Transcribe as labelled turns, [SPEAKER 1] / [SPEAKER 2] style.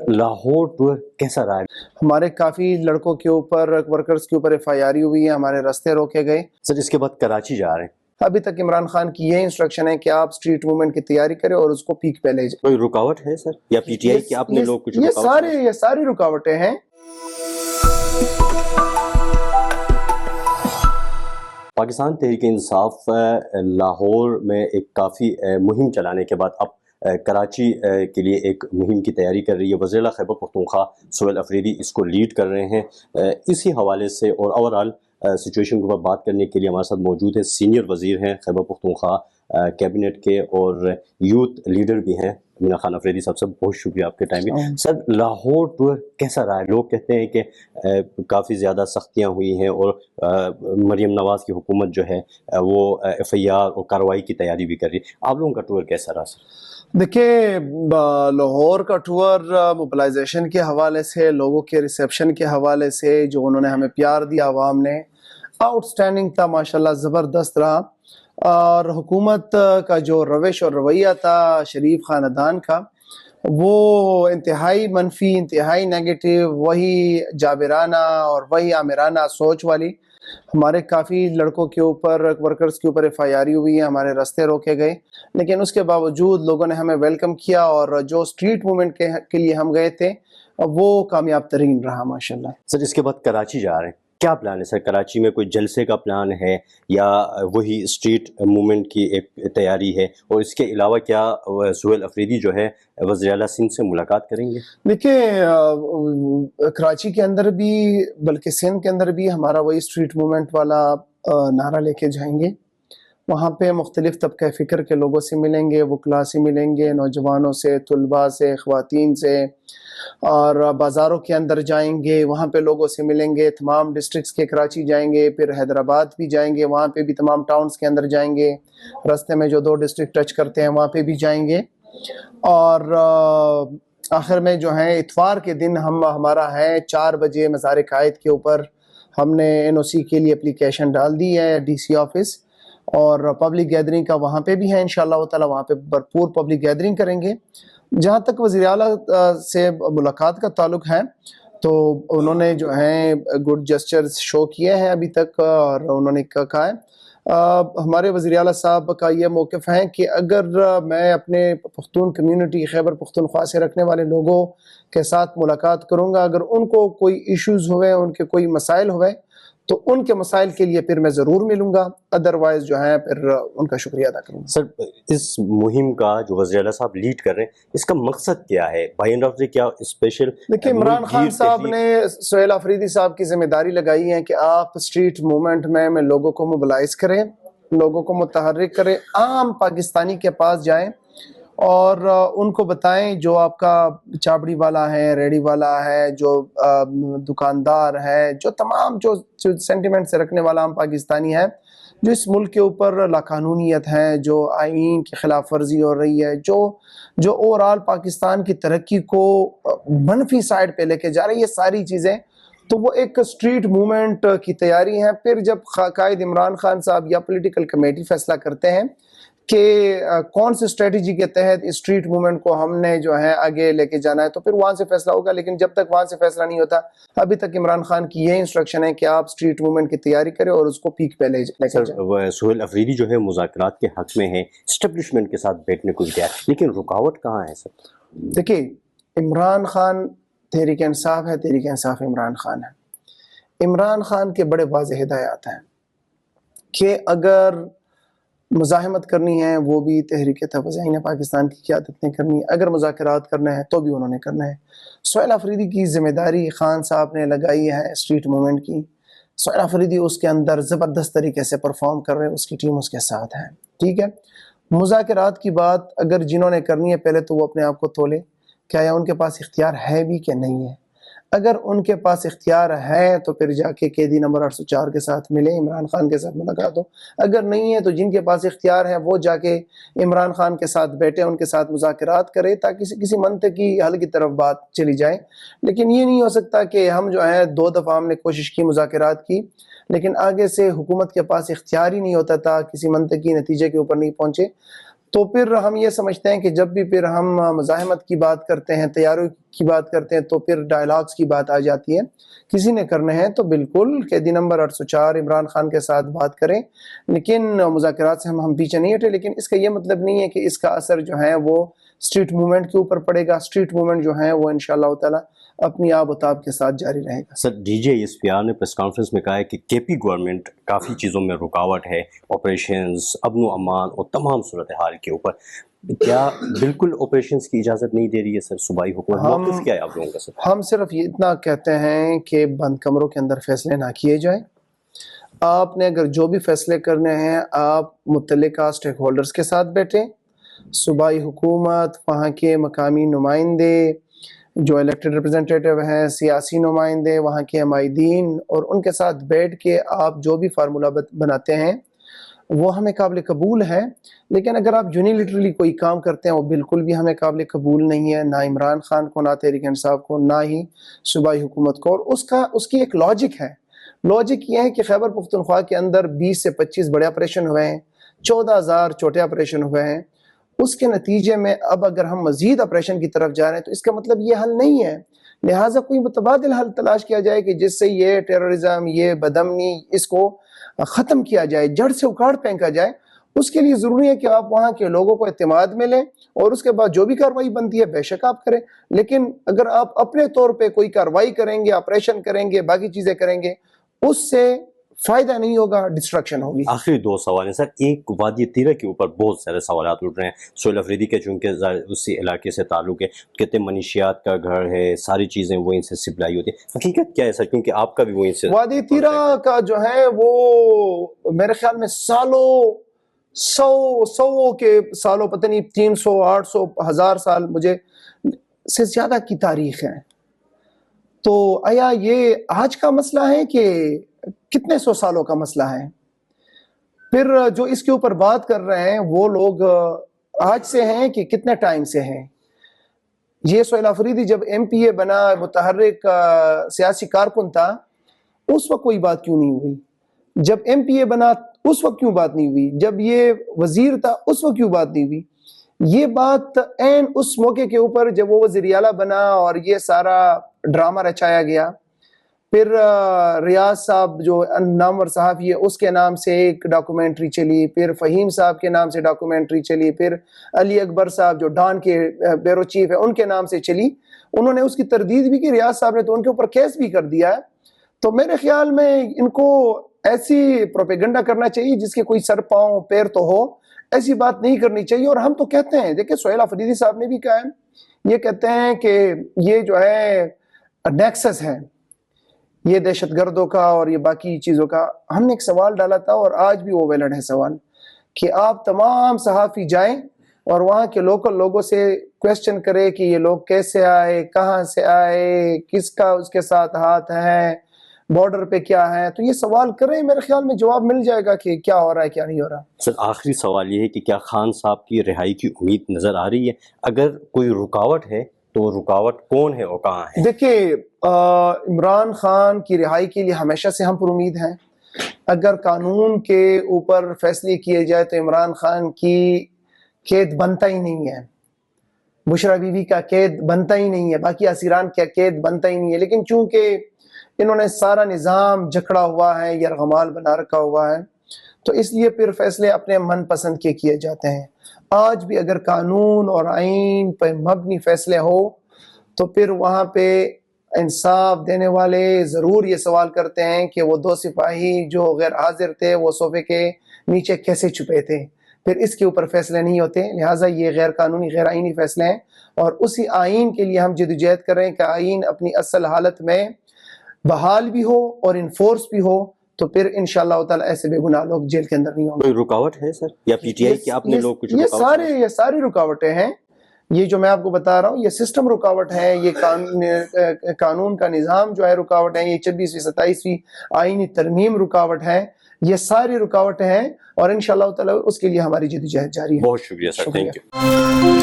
[SPEAKER 1] Lahore tour कैसा रहा है?
[SPEAKER 2] हमारे काफ़ी लड़कों के ऊपर, वर्कर्स के ऊपर FIR हुई है, हमारे रास्ते रोके गए।
[SPEAKER 1] सर इसके बाद कराची जा रहे हैं,
[SPEAKER 2] अभी तक इमरान खान की ये इंस्ट्रक्शन है कि आप स्ट्रीट मूवमेंट की तैयारी करें और उसको पीक पे ले जाए।
[SPEAKER 1] कोई रुकावट है सर या PTI के अपने लोग कुछ
[SPEAKER 2] ये
[SPEAKER 1] रुकावट?
[SPEAKER 2] सारी रुकावटें हैं।
[SPEAKER 1] पाकिस्तान तहरीक इंसाफ लाहौर में एक काफ़ी मुहिम चलाने के बाद अब कराची के लिए एक मुहिम की तैयारी कर रही है। वज़ीर खैबर पख्तूनख्वा सुहेल अफरीदी इसको लीड कर रहे हैं। इसी हवाले से और ओवरऑल सिचुएशन के ऊपर बात करने के लिए हमारे साथ मौजूद है सीनियर वज़ीर हैं खैबर पख्तूनख्वा कैबिनेट के और यूथ लीडर भी हैं मीना खान अफरीदी साहब। सब बहुत शुक्रिया आपके टाइम में। सर लाहौर टूर कैसा रहा है? लोग कहते हैं कि काफ़ी ज़्यादा सख्तियाँ हुई हैं और मरीम नवाज़ की हुकूमत जो है वो FIR और कार्रवाई की तैयारी भी कर रही है। आप लोगों का टूर कैसा रहा सर?
[SPEAKER 2] देखिए, लाहौर का टूर मोबिलाइजेशन के हवाले से, लोगों के रिसेप्शन के हवाले से, जो उन्होंने हमें प्यार दिया आवाम ने, आउटस्टैंडिंग था, माशाल्लाह ज़बरदस्त रहा। और हुकूमत का जो रविश और रवैया था शरीफ ख़ानदान का, वो इंतहाई मनफी, इंतहाई नेगेटिव, वही जाबिराना और वही आमिराना सोच वाली। हमारे काफ़ी लड़कों के ऊपर, वर्कर्स के ऊपर FIR हुई है, हमारे रास्ते रोके गए, लेकिन उसके बावजूद लोगों ने हमें वेलकम किया और जो स्ट्रीट मूवमेंट के लिए हम गए थे वो कामयाब तरीन रहा माशाल्लाह।
[SPEAKER 1] सर इसके बाद कराची जा रहे हैं, क्या प्लान है सर? कराची में कोई जलसे का प्लान है या वही स्ट्रीट मूवमेंट की एक तैयारी है? और इसके अलावा क्या सुहेल अफरीदी जो है वज़ीर आला सिंध से मुलाकात करेंगे?
[SPEAKER 2] देखिए, कराची के अंदर भी बल्कि सिंध के अंदर भी हमारा वही स्ट्रीट मूवमेंट वाला नारा लेके जाएंगे। वहाँ पे मुख्तलिफ़ तबक़े फ़िक्र के लोगों से मिलेंगे, वकला से मिलेंगे, नौजवानों से, तुलबा से, ख़वातीन से, और बाज़ारों के अंदर जाएंगे, वहाँ पे लोगों से मिलेंगे। तमाम डिस्ट्रिक्ट्स के कराची जाएंगे, फिर हैदराबाद भी जाएंगे, वहाँ पे भी तमाम टाउन्स के अंदर जाएंगे। रास्ते में जो 2 डिस्ट्रिक्ट टच करते हैं वहाँ पे भी जाएंगे। और आखिर में जो है इतवार के दिन हमारा है 4 बजे मज़ार कायद के ऊपर हमने NOC के लिए एप्लीकेशन डाल दी है DC ऑफिस, और पब्लिक गैदरिंग का वहाँ पे भी है इंशाअल्लाह ताला। वहाँ पे भरपूर पब्लिक गैदरिंग करेंगे। जहाँ तक वज़ीर आला से मुलाकात का ताल्लुक है, तो उन्होंने जो है गुड जेस्चर्स शो किए हैं अभी तक, और उन्होंने कहा है हमारे वज़ीर आला साहब का ये मौक़िफ़ है कि अगर मैं अपने पख्तून कम्युनिटी खैबर पख्तूनख्वा से रखने वाले लोगों के साथ मुलाकात करूँगा, अगर उनको कोई इश्यूज़ हुए, उनके कोई मसाइल हुए, तो उनके मसाइल के लिए फिर मैं ज़रूर मिलूँगा, अदरवाइज़ जो है फिर उनका शुक्रिया अदा करूँगा।
[SPEAKER 1] सर इस मुहिम का जो वज़ीर आला साहब लीड कर रहे हैं, इसका मकसद क्या है? बाई एंड ऑफ द क्या स्पेशल?
[SPEAKER 2] देखिए, इमरान खान साहब ने सुहेल अफरीदी साहब की जिम्मेदारी लगाई है कि आप स्ट्रीट मूवमेंट में लोगों को मोबिलाइज़ करें, लोगों को मुतहर्रिक करें, आम पाकिस्तानी के पास जाएं और उनको बताएं, जो आपका चाबड़ी वाला है, रेडी वाला है, जो दुकानदार है, जो तमाम जो सेंटिमेंट से रखने वाला आम पाकिस्तानी है, जो इस मुल्क के ऊपर लाकानूनियत है, जो आईन की खिलाफ वर्जी हो रही है, जो ओवरऑल पाकिस्तान की तरक्की को मनफी साइड पे लेके जा रही है, ये सारी चीज़ें, तो वो एक स्ट्रीट मूवमेंट की तैयारी है। फिर जब कायद इमरान खान साहब या पॉलिटिकल कमेटी फैसला करते हैं कि कौन सी स्ट्रेटजी के तहत इस स्ट्रीट मूवमेंट को हमने जो है आगे लेके जाना है, तो फिर वहाँ से फैसला होगा। लेकिन जब तक वहाँ से फैसला नहीं होता, अभी तक इमरान खान की ये इंस्ट्रक्शन है कि आप स्ट्रीट मूवमेंट की तैयारी करें और उसको पीक पे ले जाएं।
[SPEAKER 1] सुहेल अफरीदी जो है मुज़ाकरात के हक़ में है, एस्टेब्लिशमेंट के साथ बैठने को गया, लेकिन रुकावट कहाँ है सर?
[SPEAKER 2] देखिए, इमरान खान तहरीक इंसाफ है, तहरीक इंसाफ इमरान खान है। इमरान खान के बड़े वाज़ेह हिदायत हैं कि अगर मुज़ाहमत करनी है, वो भी तहरीक तवज़्ज़ुह ने पाकिस्तान की क़यादत ने करनी है, अगर मुज़ाकरात करना है तो भी उन्होंने करना है। सुहेल अफरीदी की ज़िम्मेदारी खान साहब ने लगाई है स्ट्रीट मूवमेंट की। सुहेल अफरीदी उसके अंदर ज़बरदस्त तरीके से परफॉर्म कर रहे हैं, उसकी टीम उसके साथ है, ठीक है। मुज़ाकरात की बात अगर जिन्होंने करनी है, पहले तो वो अपने आप को तोले, क्या या उनके पास इख्तियार है भी कि नहीं है। अगर उनके पास इख्तियार है तो फिर जाके कैदी नंबर 804 के साथ मिले, इमरान खान के साथ मुलाकात हो। अगर नहीं है तो जिनके पास इख्तियार है वो जाके इमरान खान के साथ बैठे, उनके साथ मुज़ाकरात करे, ताकि किसी मंतकी हल की तरफ बात चली जाए। लेकिन ये नहीं हो सकता कि हम जो है 2 दफ़ा हमने कोशिश की, मुज़ाकरात की, लेकिन आगे से हुकूमत के पास इख्तियार ही नहीं होता था, किसी मंतकी नतीजे के ऊपर नहीं पहुँचे। تو پھر ہم یہ سمجھتے ہیں کہ جب بھی پھر ہم مزاحمت کی بات کرتے ہیں، تیاریوں کی بات کرتے ہیں، تو پھر ڈائلاگز کی بات آ جاتی ہے. کسی نے کرنے ہیں تو بالکل قیدی نمبر 804 عمران خان کے ساتھ بات کریں، لیکن مذاکرات سے ہم پیچھے نہیں ہٹے. لیکن اس کا یہ مطلب نہیں ہے کہ اس کا اثر جو ہے وہ اسٹریٹ موومنٹ کے اوپر پڑے گا. اسٹریٹ موومنٹ جو ہے وہ انشاءاللہ تعالی اپنی آب و تاب کے ساتھ جاری رہے گا.
[SPEAKER 1] Sir D G S P R نے پریس کانفرنس میں کہا ہے کہ کے پی گورنمنٹ کافی چیزوں میں رکاوٹ ہے، آپریشنز، امن و امان اور تمام صورتحال کے اوپر. کیا بالکل آپریشنز کی اجازت نہیں دے رہی ہے سر صوبائی حکومت؟ موقف کیا ہے آپ لوگوں کا سر؟
[SPEAKER 2] ہم صرف یہ اتنا کہتے ہیں کہ بند کمروں کے اندر فیصلے نہ کیے جائیں. آپ نے اگر جو بھی فیصلے کرنے ہیں آپ متعلقہ اسٹیک ہولڈرز کے ساتھ بیٹھیں. صوبائی حکومت، وہاں کے مقامی نمائندے جو الیکٹڈ ریپرزنٹیٹیو ہیں، سیاسی نمائندے، وہاں کے عمائدین، اور ان کے ساتھ بیٹھ کے آپ جو بھی فارمولہ بناتے ہیں وہ ہمیں قابل قبول ہے. لیکن اگر آپ یونیلیٹرلی کوئی کام کرتے ہیں وہ بالکل بھی ہمیں قابل قبول نہیں ہے، نہ عمران خان کو، نہ تحریک انصاف کو، نہ ہی صوبائی حکومت کو. اور اس کی ایک لاجک ہے. لاجک یہ ہے کہ خیبر پختونخوا کے اندر 20 سے 25 بڑے آپریشن ہوئے ہیں، 14,000 چھوٹے آپریشن ہوئے ہیں. اس کے نتیجے میں اب اگر ہم مزید آپریشن کی طرف جا رہے ہیں تو اس کا مطلب یہ حل نہیں ہے. لہٰذا کوئی متبادل حل تلاش کیا جائے کہ جس سے یہ ٹیررزم، یہ بدامنی، اس کو ختم کیا جائے، جڑ سے اکھاڑ پھینکا جائے. اس کے لیے ضروری ہے کہ آپ وہاں کے لوگوں کو اعتماد میں لیں اور اس کے بعد جو بھی کارروائی بنتی ہے بے شک آپ کریں. لیکن اگر آپ اپنے طور پہ کوئی کارروائی کریں گے، آپریشن کریں گے، باقی چیزیں کریں گے، اس سے فائدہ نہیں ہوگا، ڈسٹرکشن ہوگی.
[SPEAKER 1] آخری 2 سوال ہیں سر. ایک وادی تیرہ کے اوپر بہت سارے سوالات اٹھ رہے ہیں. سہیل افریدی کے چونکہ اسی علاقے سے تعلق ہے، کہتے ہیں منشیات کا گھر ہے، ساری چیزیں وہیں سے سپلائی ہوتی ہیں. حقیقت کیا ہے سر؟ کیونکہ آپ کا بھی وہیں سے
[SPEAKER 2] وادی تیرہ کا جو ہے وہ میرے خیال میں سو کے سالوں، پتہ نہیں 300، 800، 1000 سال مجھے سے زیادہ کی تاریخ ہے. تو آیا یہ آج کا مسئلہ ہے کہ کتنے 100 سالوں کا مسئلہ ہے؟ پھر جو اس کے اوپر بات کر رہے ہیں وہ لوگ آج سے ہیں کہ کتنے ٹائم سے ہیں؟ یہ سہیل افریدی جب ایم پی اے بنا، متحرک سیاسی کارکن تھا، اس وقت کوئی بات کیوں نہیں ہوئی؟ جب ایم پی اے بنا اس وقت کیوں بات نہیں ہوئی؟ جب یہ وزیر تھا اس وقت کیوں بات نہیں ہوئی؟ یہ بات این اس موقع کے اوپر جب وہ وزیر اعلیٰ بنا اور یہ سارا ڈرامہ رچایا گیا. پھر ریاض صاحب جو نامور صحافی ہے اس کے نام سے ایک ڈاکومنٹری چلی، پھر فہیم صاحب کے نام سے ڈاکومنٹری چلی، پھر علی اکبر صاحب جو ڈان کے بیورو چیف ہے ان کے نام سے چلی. انہوں نے اس کی تردید بھی کی، ریاض صاحب نے تو ان کے اوپر کیس بھی کر دیا ہے. تو میرے خیال میں ان کو ایسی پروپیگنڈا کرنا چاہیے جس کے کوئی سر پاؤں پیر تو ہو. ایسی بات نہیں کرنی چاہیے. اور ہم تو کہتے ہیں، دیکھیں سہیل افریدی صاحب نے بھی کہا ہے، یہ کہتے ہیں کہ یہ جو ہے نیکسس ہے یہ دہشت گردوں کا اور یہ باقی چیزوں کا. ہم نے ایک سوال ڈالا تھا اور آج بھی وہ ویلڈ ہے سوال، کہ آپ تمام صحافی جائیں اور وہاں کے لوکل لوگوں سے کویسچن کرے کہ یہ لوگ کیسے آئے، کہاں سے آئے، کس کا اس کے ساتھ ہاتھ ہے، بارڈر پہ کیا ہے. تو یہ سوال کریں، میرے خیال میں جواب مل جائے گا کہ کیا ہو رہا ہے کیا نہیں ہو رہا.
[SPEAKER 1] سر آخری سوال یہ ہے کہ کیا خان صاحب کی رہائی کی امید نظر آ رہی ہے؟ اگر کوئی رکاوٹ ہے تو رکاوٹ کون ہے اور کہاں ہے؟
[SPEAKER 2] دیکھیے عمران خان کی رہائی کے لیے ہمیشہ سے ہم پر امید ہیں. اگر قانون کے اوپر فیصلے کیے جائے تو عمران خان کی قید بنتا ہی نہیں ہے، بشرا بی بی کا قید بنتا ہی نہیں ہے، باقی اسیران کا قید بنتا ہی نہیں ہے. لیکن چونکہ انہوں نے سارا نظام جکڑا ہوا ہے، یرغمال بنا رکھا ہوا ہے، تو اس لیے پھر فیصلے اپنے من پسند کے کیے جاتے ہیں. آج بھی اگر قانون اور آئین پر مبنی فیصلے ہو تو پھر وہاں پہ انصاف دینے والے ضرور یہ سوال کرتے ہیں کہ وہ 2 سپاہی جو غیر حاضر تھے وہ صوفے کے نیچے کیسے چھپے تھے. پھر اس کے اوپر فیصلے نہیں ہوتے. لہٰذا یہ غیر قانونی، غیر آئینی فیصلے ہیں اور اسی آئین کے لیے ہم جدوجہد کر رہے ہیں کہ آئین اپنی اصل حالت میں بحال بھی ہو اور انفورس بھی ہو، تو پھر انشاءاللہ تعالی ایسے بے گناہ لوگ جیل کے اندر نہیں ہوں گے.
[SPEAKER 1] کوئی رکاوٹ ہے سر یا پی ٹی آئی کے آپ نے لوگ کچھ
[SPEAKER 2] یہ ساری رکاوٹیں ہیں. یہ جو میں آپ کو بتا رہا ہوں یہ سسٹم رکاوٹ ہے، یہ قانون کا نظام جو ہے رکاوٹ ہے، یہ 26ویں 27ویں آئینی ترمیم رکاوٹ ہے. یہ ساری رکاوٹیں ہیں اور انشاءاللہ تعالی اس کے لیے ہماری جدوجہد جاری ہے.
[SPEAKER 1] بہت شکریہ سر، تھینک یو.